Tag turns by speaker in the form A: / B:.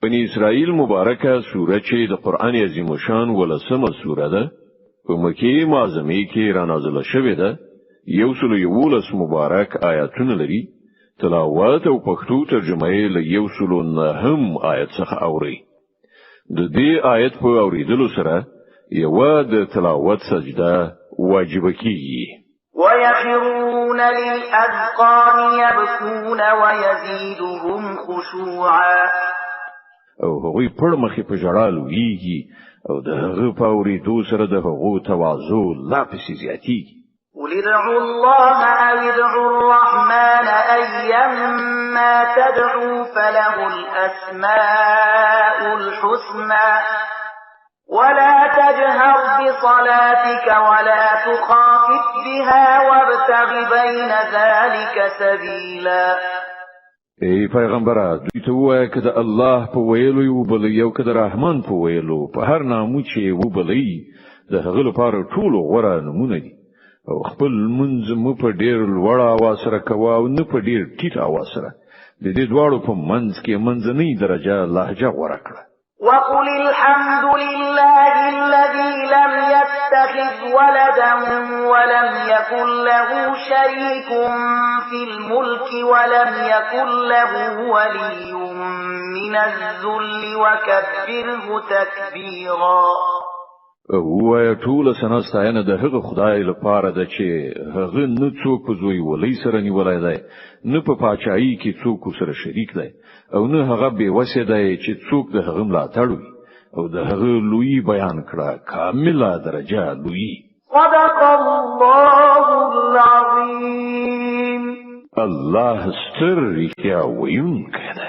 A: بني اسرائیل مبارکه سوره چې د قران عظیم شان ولسمه سوره ده په مکه معظمه کې را نازله شوې ده 111 مبارک آیاتونه لري تلاوت او پښتو ترجمه یې له 109 آیت څخه اوري د دې آیت په اوریدلو سره یو د تلاوت سجده واجب کیږي
B: ويخرون للأذقان يبكون ويزيدهم خشوعا
A: او هغوی پړ مخې په ژړا لویږي او د هغه په اورېدو سره د هغو تواضع لا پسې زیاتېږي
B: قل ادعوا الله أو ادعوا الرحمن أيما تدعوا فله الأسماء الحسنى ولا تجهر بصلاتك ولا تخافت بها وابتغ بين ذلك سبيلا
A: ای پیغمبره دوی ته وایه که د الله په ویلو یو بل یو که د رحمان په ویلو په هر نامو چې و بلې د هغه لپاره ټول غوړه نمونه دي او خپل منځ مو په ډیر لوړ اواز سره کوه او نه په ډیر ټیټ اواز سره د دې دواړو په منځ کې منځنۍ درجه لهجه غوړه کړه
B: وقل الحمد لله الذي لم يتخذ ولدا ولم يكن له شريك في الملك ولم يكن له ولي من الذل وكبره تكبيرا
A: او ټول سنا ستاینه د هغه خدای لپاره ده چې هغه نه څوک په زوی ولې سره نیولای دی نه په پاچاهي کې څوک سره شریک دی او نه هغه به وسه دی چې څوک د هغه ملاتړ وي او د هغه لوی بیان کړه کامله درجه لوی
B: صدق الله العظیم
A: الله ستر رښتیا ویونکی دی